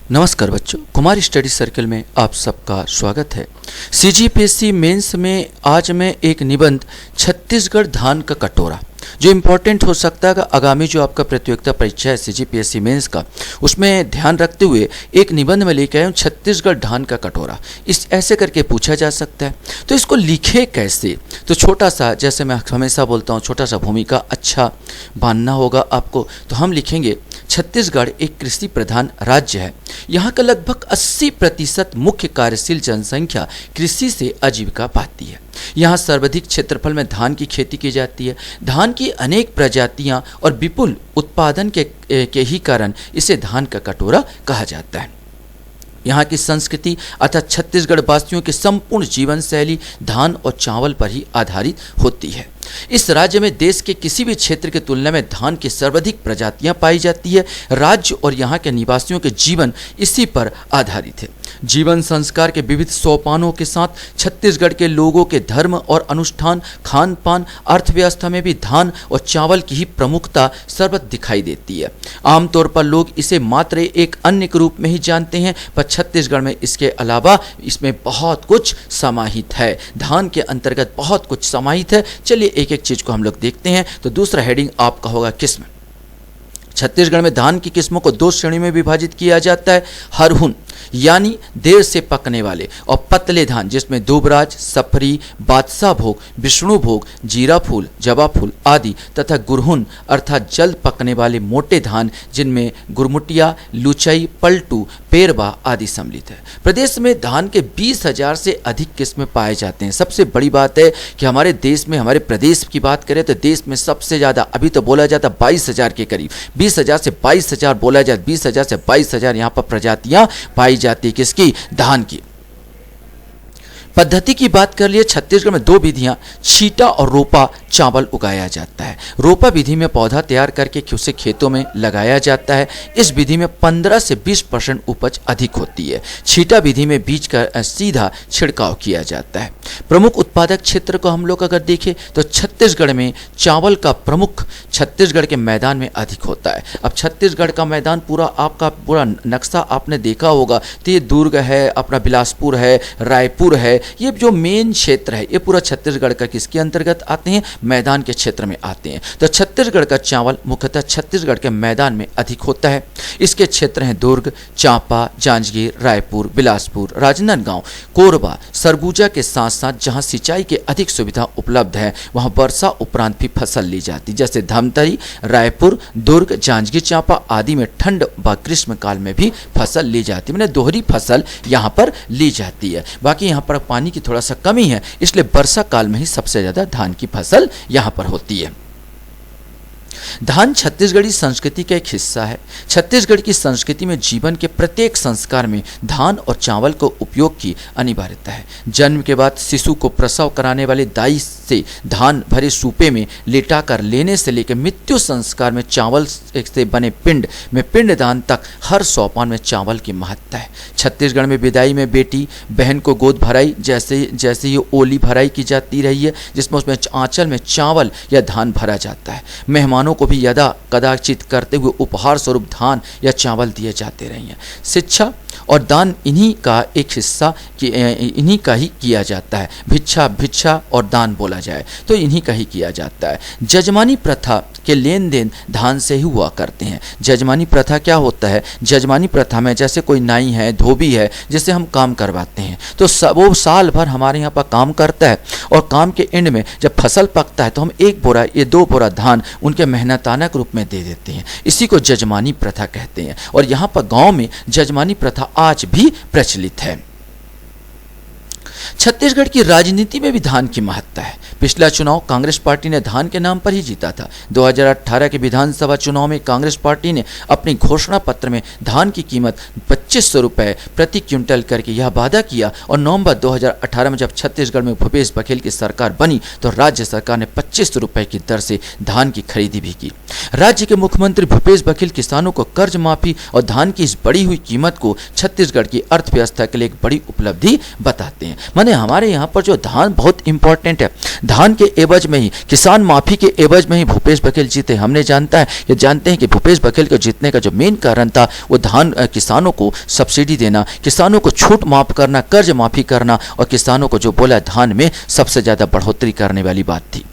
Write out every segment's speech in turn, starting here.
नमस्कार बच्चों, Kumar study circle में आप सबका स्वागत है। सीजीपीएससी मेंस में आज मैं एक निबंध छत्तीसगढ़ धान का कटोरा जो इम्पोर्टेंट हो सकता है आगामी जो आपका प्रतियोगिता परीक्षा है सीजीपीएससी मेंस का, उसमें ध्यान रखते हुए एक निबंध में लेके आया हूँ छत्तीसगढ़ धान का कटोरा। इस ऐसे करके पूछा जा सकता है, तो इसको लिखे कैसे? तो छोटा सा, जैसे मैं हमेशा बोलता हूँ, छोटा सा भूमिका अच्छा बांधना होगा आपको। तो हम लिखेंगे छत्तीसगढ़ एक कृषि प्रधान राज्य है। यहाँ का लगभग 80% मुख्य कार्यशील जनसंख्या कृषि से आजीविका पाती है। यहाँ सर्वाधिक क्षेत्रफल में धान की खेती की जाती है। धान की अनेक प्रजातियाँ और विपुल उत्पादन के ही कारण इसे धान का कटोरा कहा जाता है। यहाँ की संस्कृति अर्थात छत्तीसगढ़ वासियों की संपूर्ण जीवन शैली धान और चावल पर ही आधारित होती है। इस राज्य में देश के किसी भी क्षेत्र की तुलना में धान की सर्वाधिक प्रजातियां पाई जाती है। राज्य और यहाँ के निवासियों के जीवन इसी पर आधारित है। जीवन संस्कार के विविध सोपानों के साथ छत्तीसगढ़ के लोगों के धर्म और अनुष्ठान, खान पान, अर्थव्यवस्था में भी धान और चावल की ही प्रमुखता सर्वत्र दिखाई देती है। आमतौर पर लोग इसे मात्र एक अन्य के रूप में ही जानते हैं, पर छत्तीसगढ़ में इसके अलावा इसमें बहुत कुछ समाहित है। धान के अंतर्गत बहुत कुछ समाहित है। चलिए एक एक चीज को हम लोग देखते हैं। तो दूसरा हेडिंग आपका होगा किस्म। छत्तीसगढ़ में धान की किस्मों को दो श्रेणी में विभाजित किया जाता है। हरहुन यानी देर से पकने वाले, और पतले धान जिसमें दुबराज, सफरी, बादशाह भोग, विष्णु भोग, जीरा फूल, जवा फूल आदि, तथा गुरहुन अर्थात जल्द पकने वाले मोटे धान जिनमें गुरमुटिया, लुचई, पलटू, पेरवा आदि सम्मिलित है। प्रदेश में धान के 20,000 से अधिक किस्में पाए जाते हैं। सबसे बड़ी बात है कि हमारे देश में, हमारे प्रदेश की बात करें तो देश में सबसे ज़्यादा अभी तो बोला जाता 22,000 के करीब, 20,000 से 22,000 बोला जाए, 20,000 से 22,000 यहाँ पर प्रजातियाँ पाई जाती है। किसकी? धान की। पद्धति की बात कर लिए, छत्तीसगढ़ में दो विधियां छीटा और रोपा चावल उगाया जाता है। रोपा विधि में पौधा तैयार करके उसे खेतों में लगाया जाता है। इस विधि में 15 से 20% उपज अधिक होती है। छीटा विधि में बीज का सीधा छिड़काव किया जाता है। प्रमुख उत्पादक क्षेत्र को हम लोग अगर देखें तो छत्तीसगढ़ में चावल का प्रमुख छत्तीसगढ़ के मैदान में अधिक होता है। अब छत्तीसगढ़ का मैदान पूरा आपका पूरा नक्शा आपने देखा होगा, तो ये दुर्ग है, अपना बिलासपुर है, रायपुर है, ये जो मेन क्षेत्र है ये पूरा छत्तीसगढ़ का किसके अंतर्गत आते हैं? मैदान के क्षेत्र में आते हैं। तो छत्तीसगढ़ का चावल मुख्यतः छत्तीसगढ़ के मैदान में अधिक होता है। इसके क्षेत्र हैं दुर्ग, चांपा, जांजगीर, रायपुर, बिलासपुर, राजनांदगांव, कोरबा, सरगुजा के साथ साथ जहां सिंचाई के अधिक सुविधा उपलब्ध है वहां वर्षा उपरांत भी फसल ली जाती, जैसे धमतरी, रायपुर, दुर्ग, जांजगीर, चांपा आदि में ठंड व ग्रीष्म काल में भी फसल ली जाती है। मैंने दोहरी फसल यहाँ पर ली जाती है। बाकी यहाँ पर पानी की थोड़ा सा कमी है, इसलिए वर्षा काल में ही सबसे ज्यादा धान की फसल यहाँ पर होती है। धान छत्तीसगढ़ी संस्कृति का एक हिस्सा है। छत्तीसगढ़ की संस्कृति में जीवन के प्रत्येक संस्कार में धान और चावल को उपयोग की अनिवार्यता है। जन्म के बाद शिशु को प्रसव कराने वाले दाई से धान भरे सूपे में लेटाकर लेने से लेकर मृत्यु संस्कार में चावल से बने पिंड में पिंडदान तक हर सोपान में चावल की महत्ता है। छत्तीसगढ़ में विदाई में बेटी बहन को गोद भराई जैसे ये ओली भराई की जाती रही है, जिसमें उसमें आंचल में चावल या धान भरा जाता है। मेहमानों को भी यदा कदाचित करते हुए उपहार स्वरूप धान या चावल दिए जाते रहे हैं। शिक्षा और दान इन्हीं का एक हिस्सा इन्हीं का ही किया जाता है। भिक्षा और दान बोला जाए तो इन्हीं का ही किया जाता है। जजमानी प्रथा के लेन देन धान से ही हुआ करते हैं। जजमानी प्रथा क्या होता है? जजमानी प्रथा में जैसे कोई नाई है, धोबी है, जिससे हम काम करवाते हैं, तो वो साल भर हमारे यहाँ पर काम करता है और काम के एंड में जब फसल पकता है तो हम 1 बोरा या 2 बोरा धान उनके मेहनताना के रूप में दे देते हैं। इसी को जजमानी प्रथा कहते हैं। और यहाँ पर गाँव में जजमानी प्रथा आज भी प्रचलित है। छत्तीसगढ़ की राजनीति में भी धान की महत्ता है। पिछला चुनाव कांग्रेस पार्टी ने धान के नाम पर ही जीता था। 2018 के विधानसभा चुनाव में कांग्रेस पार्टी ने अपनी घोषणा पत्र में धान की कीमत 2500 रुपये प्रति क्विंटल करके यह वादा किया, और नवंबर 2018 में जब छत्तीसगढ़ में भूपेश बघेल की सरकार बनी तो राज्य सरकार ने 25 रुपए की दर से धान की खरीदी भी की। राज्य के मुख्यमंत्री भूपेश बघेल किसानों को कर्ज माफी और धान की इस बढ़ी हुई कीमत को छत्तीसगढ़ की अर्थव्यवस्था के लिए एक बड़ी उपलब्धि बताते हैं। माने हमारे यहाँ पर जो धान बहुत इंपॉर्टेंट है, धान के एवज में ही, किसान माफी के एवज में ही भूपेश बघेल जीते। हमने जानते हैं कि भूपेश बघेल को जीतने का जो मेन कारण था वो धान किसानों को सब्सिडी देना, किसानों को छूट माफ करना, कर्ज माफी करना और किसानों को जो बोला धान में सबसे ज्यादा बढ़ोतरी करने वाली बात थी।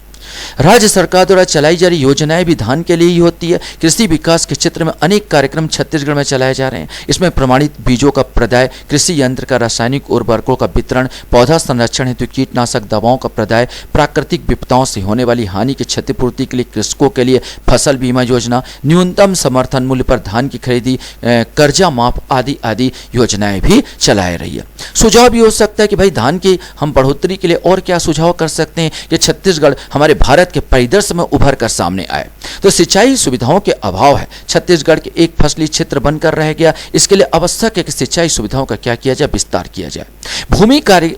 राज्य सरकार द्वारा चलाई जा रही योजनाएं भी धान के लिए ही होती है। कृषि विकास के क्षेत्र में अनेक कार्यक्रम छत्तीसगढ़ में चलाए जा रहे हैं। इसमें प्रमाणित बीजों का प्रदाय, कृषि यंत्र का, रासायनिक उर्वरकों का वितरण, पौधा संरक्षण हेतु कीटनाशक दवाओं का प्रदाय, प्राकृतिक विपदाओं से होने वाली हानि की क्षतिपूर्ति के लिए कृषकों के लिए फसल बीमा योजना, न्यूनतम समर्थन मूल्य पर धान की खरीदी, कर्जा माफ आदि आदि योजनाएं भी चलाई रही है। सुझाव भी हो सकता है कि भाई धान की हम बढ़ोतरी के लिए और क्या सुझाव कर सकते हैं कि छत्तीसगढ़ हमारे भारत के परिदृश्य में उभर कर सामने आए। तो सिंचाई सुविधाओं के अभाव है, छत्तीसगढ़ के एक फसली क्षेत्र बनकर रह गया। इसके लिए आवश्यक है कि सिंचाई सुविधाओं का क्या किया जाए, विस्तार किया जाए।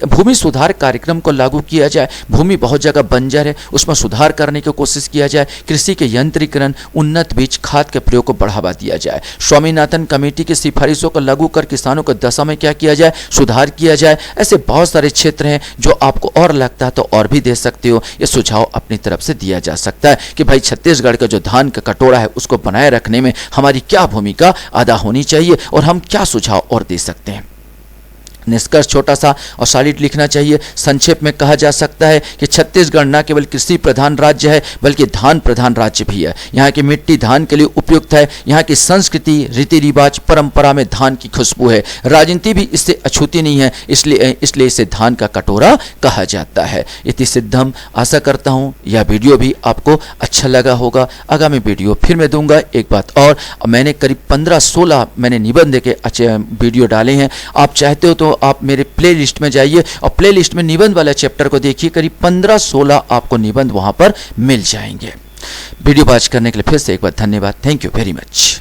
भूमि सुधार कार्यक्रम को लागू किया जाए। भूमि बहुत जगह बंजर है, उसमें सुधार करने की कोशिश किया जाए। कृषि के यंत्रीकरण, उन्नत बीज, खाद के प्रयोग को बढ़ावा दिया जाए। स्वामीनाथन कमेटी की सिफारिशों को लागू कर किसानों को दशा में क्या किया जाए, सुधार किया जाए। ऐसे बहुत सारे क्षेत्र हैं जो आपको और लगता है तो और भी दे सकते हो। ये सुझाव अपनी तरफ से दिया जा सकता है कि भाई छत्तीसगढ़ का जो धान का कटोरा है उसको बनाए रखने में हमारी क्या भूमिका अदा होनी चाहिए और हम क्या सुझाव और दे सकते हैं। निष्कर्ष छोटा सा और सॉलिड लिखना चाहिए। संक्षेप में कहा जा सकता है कि छत्तीसगढ़ न केवल कृषि प्रधान राज्य है बल्कि धान प्रधान राज्य भी है। यहाँ की मिट्टी धान के लिए उपयुक्त है। यहाँ की संस्कृति, रीति रिवाज, परंपरा में धान की खुशबू है। राजनीति भी इससे अछूती नहीं है, इसलिए इसे धान का कटोरा कहा जाता है। इति सिद्धम। आशा करता हूँ यह वीडियो भी आपको अच्छा लगा होगा। आगामी वीडियो फिर मैं दूंगा। एक बात और, मैंने करीब 15-16 मैंने निबंध के अच्छे वीडियो डाले हैं। आप चाहते हो तो आप मेरे प्लेलिस्ट में जाइए और प्लेलिस्ट में निबंध वाला चैप्टर को देखिए। करीब 15-16 आपको निबंध वहां पर मिल जाएंगे। वीडियो वॉच करने के लिए फिर से एक बार धन्यवाद। Thank you very much.